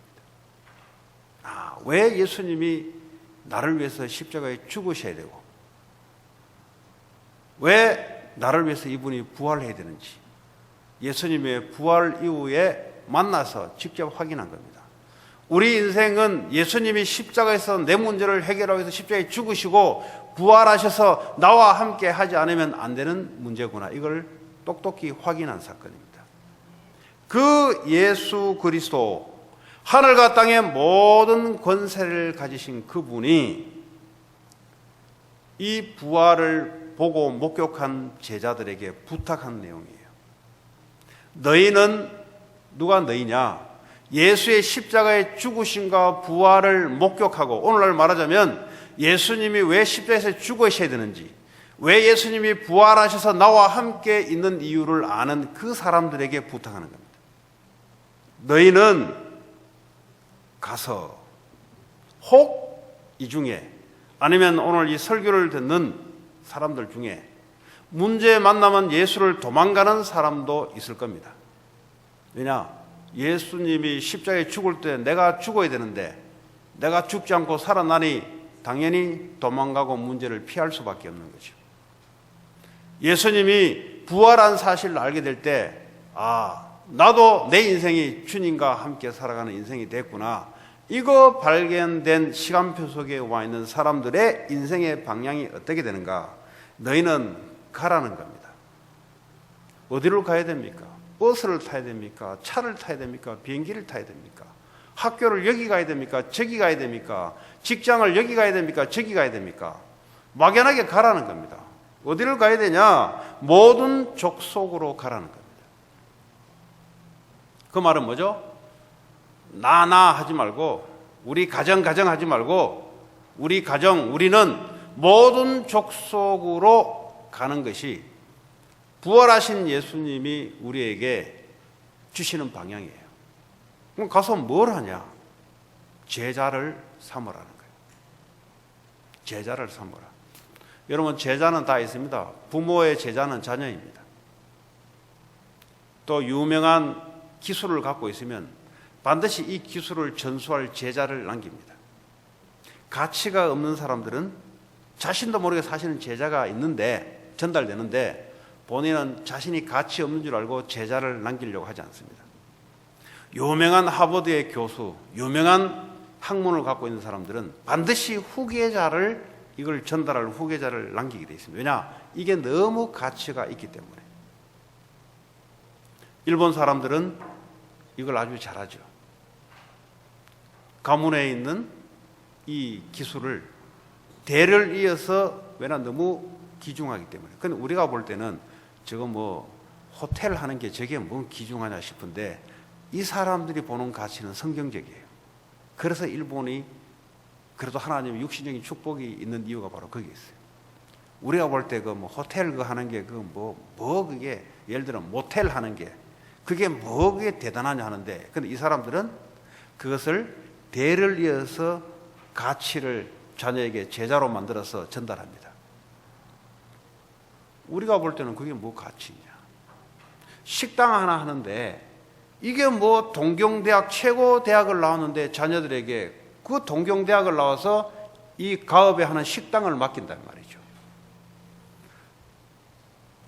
아, 왜 예수님이 나를 위해서 십자가에 죽으셔야 되고 왜 나를 위해서 이분이 부활해야 되는지 예수님의 부활 이후에 만나서 직접 확인한 겁니다. 우리 인생은 예수님이 십자가에서 내 문제를 해결하기 위해서 십자가에 죽으시고 부활하셔서 나와 함께 하지 않으면 안 되는 문제구나. 이걸 똑똑히 확인한 사건입니다. 그 예수 그리스도, 하늘과 땅의 모든 권세를 가지신 그분이 이 부활을 보고 목격한 제자들에게 부탁한 내용이에요. 너희는, 누가 너희냐? 예수의 십자가의 죽으심과 부활을 목격하고, 오늘날 말하자면 예수님이 왜 십자가에서 죽으셔야 되는지, 왜 예수님이 부활하셔서 나와 함께 있는 이유를 아는 그 사람들에게 부탁하는 겁니다. 너희는 가서 혹 이 중에, 아니면 오늘 이 설교를 듣는 사람들 중에 문제 만나면 예수를 도망가는 사람도 있을 겁니다. 왜냐? 예수님이 십자가에 죽을 때 내가 죽어야 되는데 내가 죽지 않고 살아나니 당연히 도망가고 문제를 피할 수밖에 없는 거죠. 예수님이 부활한 사실을 알게 될 때, 나도 내 인생이 주님과 함께 살아가는 인생이 됐구나. 이거 발견된 시간표 속에 와 있는 사람들의 인생의 방향이 어떻게 되는가? 너희는 가라는 겁니다. 어디로 가야 됩니까? 버스를 타야 됩니까? 차를 타야 됩니까? 비행기를 타야 됩니까? 학교를 여기 가야 됩니까? 저기 가야 됩니까? 직장을 여기 가야 됩니까? 저기 가야 됩니까? 막연하게 가라는 겁니다. 어디를 가야 되냐? 모든 족속으로 가라는 겁니다. 그 말은 뭐죠? 나 하지 말고, 우리 가정 하지 말고, 우리 가정, 우리는 모든 족속으로 가는 것이 부활하신 예수님이 우리에게 주시는 방향이에요. 그럼 가서 뭘 하냐? 제자를 삼으라는 거예요. 제자를 삼으라. 여러분, 제자는 다 있습니다. 부모의 제자는 자녀입니다. 또 유명한 기술을 갖고 있으면 반드시 이 기술을 전수할 제자를 남깁니다. 가치가 없는 사람들은 자신도 모르게 사실은 제자가 있는데, 전달되는데 본인은 자신이 가치 없는 줄 알고 제자를 남기려고 하지 않습니다. 유명한 하버드의 교수, 유명한 학문을 갖고 있는 사람들은 반드시 후계자를, 이걸 전달할 후계자를 남기게 되어 있습니다. 왜냐? 이게 너무 가치가 있기 때문에. 일본 사람들은 이걸 아주 잘하죠. 가문에 있는 이 기술을 대를 이어서, 왜냐? 너무 귀중하기 때문에. 근데 우리가 볼 때는 저거 뭐 호텔 하는 게 저게 뭐 귀중하냐 싶은데, 이 사람들이 보는 가치는 성경적이에요. 그래서 일본이 그래도 하나님의 육신적인 축복이 있는 이유가 바로 거기에 있어요. 우리가 볼 때 그 뭐 호텔 그 하는 게 그 뭐 그게, 예를 들어 모텔 하는 게 그게 뭐 그게 대단하냐 하는데, 근데 이 사람들은 그것을 대를 이어서 가치를 자녀에게 제자로 만들어서 전달합니다. 우리가 볼 때는 그게 뭐 가치냐? 식당 하나 하는데 이게 뭐 동경대학 최고 대학을 나왔는데 자녀들에게 그 동경대학을 나와서 이 가업에 하는 식당을 맡긴단 말이죠.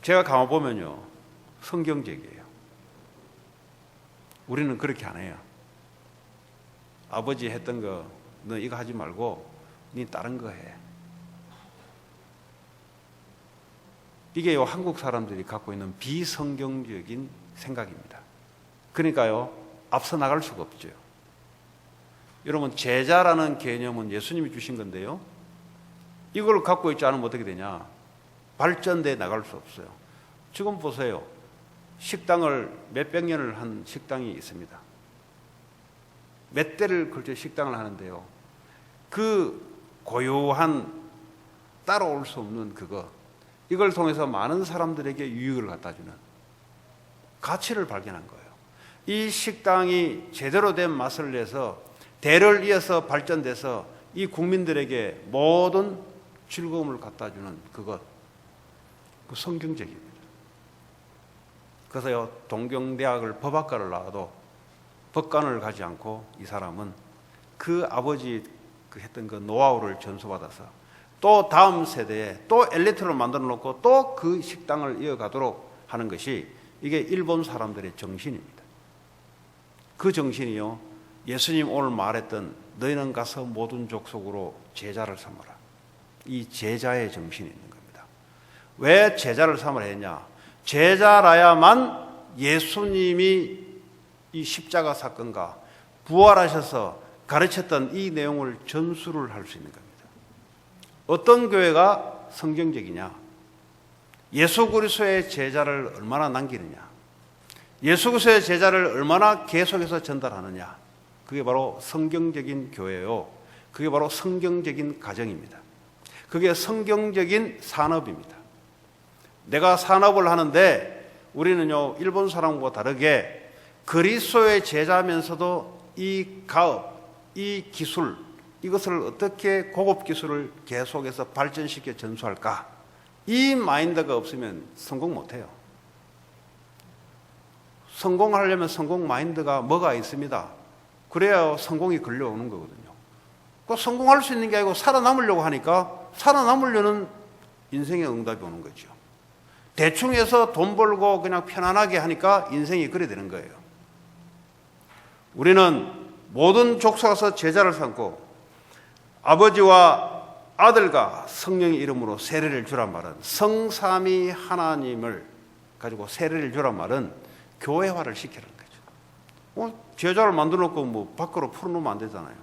제가 가만보면요, 성경적이에요. 우리는 그렇게 안 해요. 아버지 했던 거 너 이거 하지 말고 니 다른 거 해. 이게 한국 사람들이 갖고 있는 비성경적인 생각입니다. 그러니까요, 앞서 나갈 수가 없죠. 여러분, 제자라는 개념은 예수님이 주신 건데요, 이걸 갖고 있지 않으면 어떻게 되냐? 발전돼 나갈 수 없어요. 지금 보세요. 식당을 몇백 년을 한 식당이 있습니다. 몇 대를 걸쳐 식당을 하는데요, 그 고요한 따라올 수 없는 그거, 이걸 통해서 많은 사람들에게 유익을 갖다 주는 가치를 발견한 거예요. 이 식당이 제대로 된 맛을 내서 대를 이어서 발전돼서 이 국민들에게 모든 즐거움을 갖다 주는 그것, 그 성경적입니다. 그래서요, 동경대학을 법학과를 나와도 법관을 가지 않고 이 사람은 그 아버지 했던 그 노하우를 전수받아서 또 다음 세대에 또 엘리트를 만들어 놓고 또 그 식당을 이어가도록 하는 것이 이게 일본 사람들의 정신입니다. 그 정신이요, 예수님 오늘 말했던 너희는 가서 모든 족속으로 제자를 삼아라, 이 제자의 정신이 있는 겁니다. 왜 제자를 삼으라 했냐? 제자라야만 예수님이 이 십자가 사건과 부활하셔서 가르쳤던 이 내용을 전수를 할 수 있는 겁니다. 어떤 교회가 성경적이냐? 예수 그리스도의 제자를 얼마나 남기느냐? 예수 그리스도의 제자를 얼마나 계속해서 전달하느냐? 그게 바로 성경적인 교회요, 그게 바로 성경적인 가정입니다. 그게 성경적인 산업입니다. 내가 산업을 하는데 우리는요, 일본 사람과 다르게 그리스도의 제자면서도 이 가업, 이 기술, 이것을 어떻게 고급 기술을 계속해서 발전시켜 전수할까? 이 마인드가 없으면 성공 못해요. 성공하려면 성공 마인드가 뭐가 있습니다. 그래야 성공이 걸려오는 거거든요. 그 성공할 수 있는 게 아니고 살아남으려고 하니까 살아남으려는 인생의 응답이 오는 거죠. 대충 해서 돈 벌고 그냥 편안하게 하니까 인생이 그래 되는 거예요. 우리는 모든 족속에서 제자를 삼고 아버지와 아들과 성령의 이름으로 세례를 주란 말은, 성삼위 하나님을 가지고 세례를 주란 말은 교회화를 시키는 거죠. 제자를 만들어 놓고 뭐 밖으로 풀어놓으면 안 되잖아요.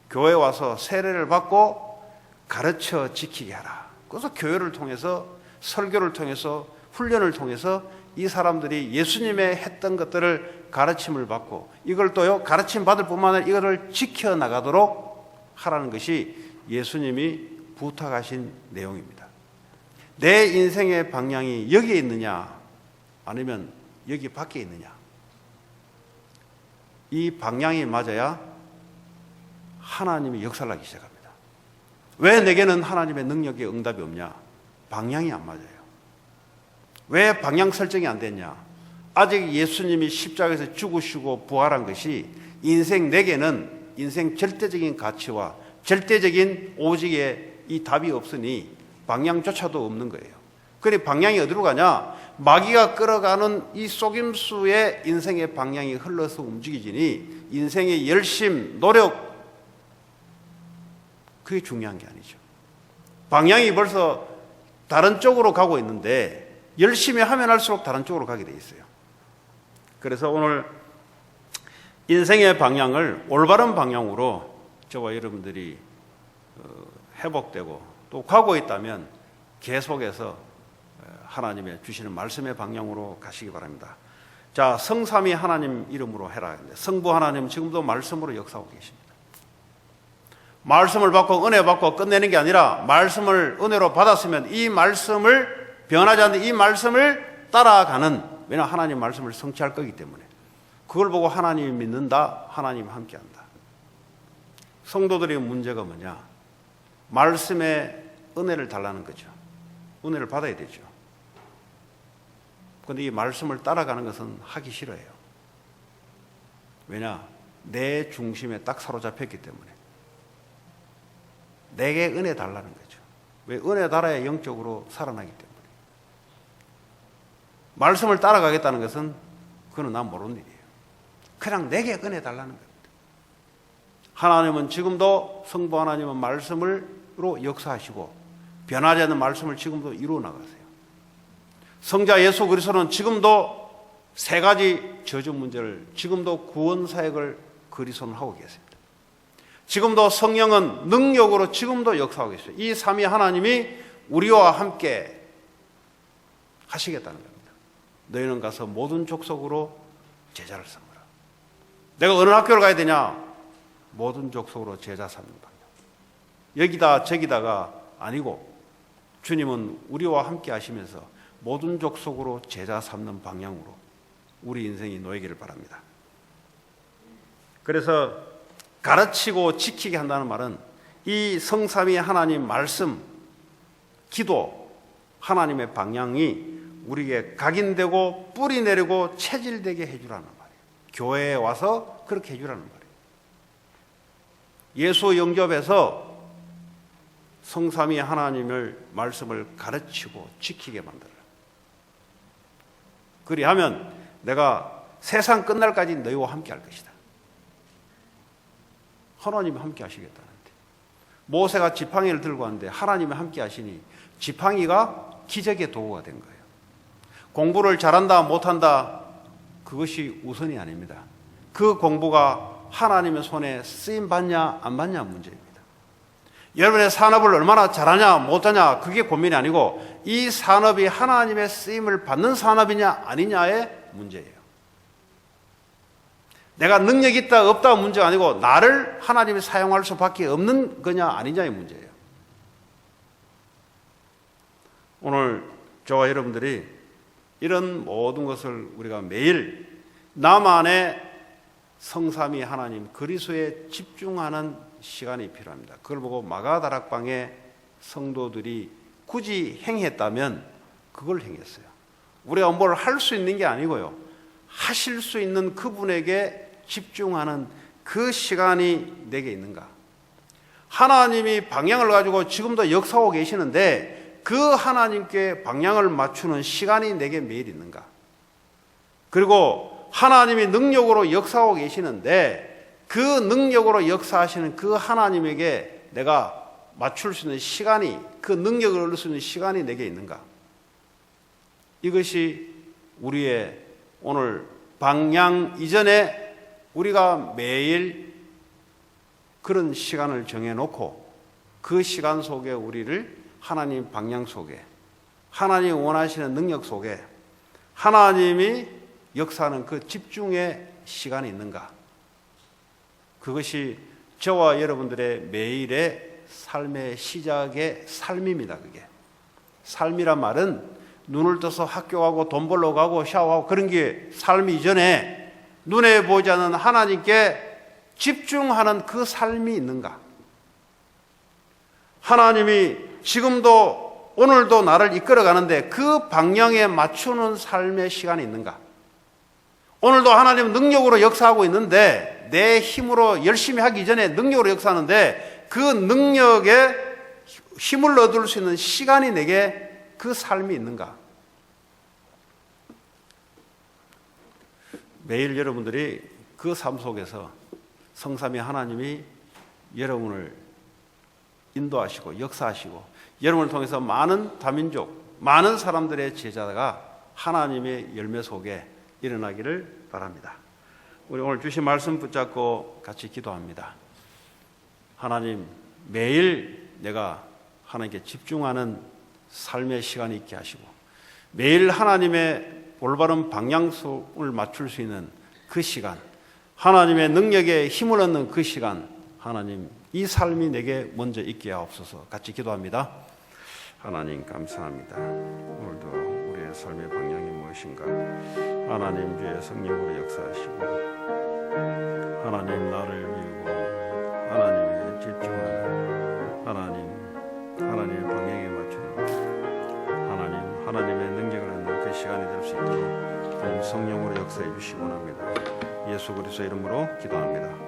교회 와서 세례를 받고 가르쳐 지키게 하라. 그래서 교회를 통해서, 설교를 통해서, 훈련을 통해서 이 사람들이 예수님의 했던 것들을 가르침을 받고, 이걸 또요, 가르침 받을 뿐만 아니라 이거를 지켜나가도록 하라는 것이 예수님이 부탁하신 내용입니다. 내 인생의 방향이 여기에 있느냐 아니면 여기 밖에 있느냐, 이 방향이 맞아야 하나님이 역사를 하기 시작합니다. 왜 내게는 하나님의 능력의 응답이 없냐? 방향이 안 맞아요. 왜 방향 설정이 안 됐냐? 아직 예수님이 십자가에서 죽으시고 부활한 것이 내게는 인생 절대적인 가치와 절대적인 오직의 이 답이 없으니 방향조차도 없는 거예요. 그래 방향이 어디로 가냐? 마귀가 끌어가는 이 속임수에 인생의 방향이 흘러서 움직이지니 인생의 열심, 노력, 그게 중요한 게 아니죠. 방향이 벌써 다른 쪽으로 가고 있는데 열심히 하면 할수록 다른 쪽으로 가게 돼 있어요. 그래서 오늘 인생의 방향을 올바른 방향으로 저와 여러분들이 회복되고 또 가고 있다면 계속해서 하나님의 주시는 말씀의 방향으로 가시기 바랍니다. 자, 성삼위 하나님 이름으로 해라. 성부 하나님 지금도 말씀으로 역사하고 계십니다. 말씀을 받고 은혜 받고 끝내는 게 아니라 말씀을 은혜로 받았으면 이 말씀을 변하지 않는 이 말씀을 따라가는, 왜냐 하나님 말씀을 성취할 거기 때문에 그걸 보고 하나님이 믿는다, 하나님 함께한다. 성도들의 문제가 뭐냐? 말씀에 은혜를 달라는 거죠. 은혜를 받아야 되죠. 그런데 이 말씀을 따라가는 것은 하기 싫어요. 왜냐? 내 중심에 딱 사로잡혔기 때문에. 내게 은혜 달라는 거죠. 왜? 은혜 달아야 영적으로 살아나기 때문에. 말씀을 따라가겠다는 것은 그건 난 모르는 일이에요. 그냥 내게 은혜 달라는 겁니다. 하나님은 지금도, 성부 하나님은 말씀으로 역사하시고 변하지 않는 말씀을 지금도 이루어 나가세요. 성자 예수 그리스도는 지금도 세 가지 저주 문제를, 지금도 구원 사역을 그리스도는 하고 계십니다. 지금도 성령은 능력으로 지금도 역사하고 있어요. 이 삼위 하나님이 우리와 함께 하시겠다는 겁니다. 너희는 가서 모든 족속으로 제자를 삼으라. 내가 어느 학교를 가야 되냐? 모든 족속으로 제자 삼는 방향. 여기다 저기다가 아니고 주님은 우리와 함께 하시면서 모든 족속으로 제자 삼는 방향으로 우리 인생이 놓이기를 바랍니다. 그래서 가르치고 지키게 한다는 말은 이 성삼위 하나님 말씀, 기도, 하나님의 방향이 우리에게 각인되고 뿌리 내리고 체질되게 해주라는 말이에요. 교회에 와서 그렇게 해주라는 말이에요. 예수 영접해서 성삼위 하나님을 말씀을 가르치고 지키게 만들어라. 그리하면 내가 세상 끝날까지 너희와 함께 할 것이다. 하나님이 함께 하시겠다는데, 모세가 지팡이를 들고 왔는데 하나님이 함께 하시니 지팡이가 기적의 도구가 된 거예요. 공부를 잘한다 못한다 그것이 우선이 아닙니다. 그 공부가 하나님의 손에 쓰임 받냐 안 받냐 문제입니다. 여러분의 산업을 얼마나 잘하냐 못하냐 그게 고민이 아니고 이 산업이 하나님의 쓰임을 받는 산업이냐 아니냐의 문제예요. 내가 능력이 있다 없다 문제가 아니고 나를 하나님이 사용할 수밖에 없는 거냐 아니냐의 문제예요. 오늘 저와 여러분들이 이런 모든 것을 우리가 매일 나만의 성삼위 하나님 그리스도에 집중하는 시간이 필요합니다. 그걸 보고 마가다락방의 성도들이 굳이 행했다면 그걸 행했어요. 우리가 뭘 할 수 있는 게 아니고요, 하실 수 있는 그분에게 집중하는 그 시간이 내게 있는가? 하나님이 방향을 가지고 지금도 역사하고 계시는데 그 하나님께 방향을 맞추는 시간이 내게 매일 있는가? 그리고 하나님이 능력으로 역사하고 계시는데 그 능력으로 역사하시는 그 하나님에게 내가 맞출 수 있는 시간이, 그 능력을 얻을 수 있는 시간이 내게 있는가? 이것이 우리의 오늘 방향 이전에 우리가 매일 그런 시간을 정해놓고 그 시간 속에 우리를 하나님 방향 속에, 하나님이 원하시는 능력 속에 하나님이 역사하는 그 집중의 시간이 있는가? 그것이 저와 여러분들의 매일의 삶의 시작의 삶입니다. 그게 삶이란 말은 눈을 떠서 학교 가고 돈 벌러 가고 샤워하고 그런 게 삶이 이전에 눈에 보지 않는 하나님께 집중하는 그 삶이 있는가? 하나님이 지금도 오늘도 나를 이끌어 가는데 그 방향에 맞추는 삶의 시간이 있는가? 오늘도 하나님 능력으로 역사하고 있는데 내 힘으로 열심히 하기 전에 능력으로 역사하는데 그 능력에 힘을 얻을 수 있는 시간이 내게 그 삶이 있는가? 매일 여러분들이 그 삶 속에서 성삼위 하나님이 여러분을 인도하시고 역사하시고 여러분을 통해서 많은 다민족, 많은 사람들의 제자가 하나님의 열매 속에 일어나기를 바랍니다. 우리 오늘 주신 말씀 붙잡고 같이 기도합니다. 하나님, 매일 내가 하나님께 집중하는 삶의 시간이 있게 하시고 매일 하나님의 올바른 방향성을 맞출 수 있는 그 시간, 하나님의 능력에 힘을 얻는 그 시간, 하나님 이 삶이 내게 먼저 있게 하옵소서. 같이 기도합니다. 하나님 감사합니다. 오늘도 우리의 삶의 방향이 무엇인가? 하나님 주의 성령으로 역사하시고 하나님 나를 밀고 하나님에게 집중하는 하나님의 방향에 맞추는 하나님의 능력을 얻는 그 시간이 될 수 있도록 성령으로 역사해 주시기 원합니다. 예수 그리스도 이름으로 기도합니다.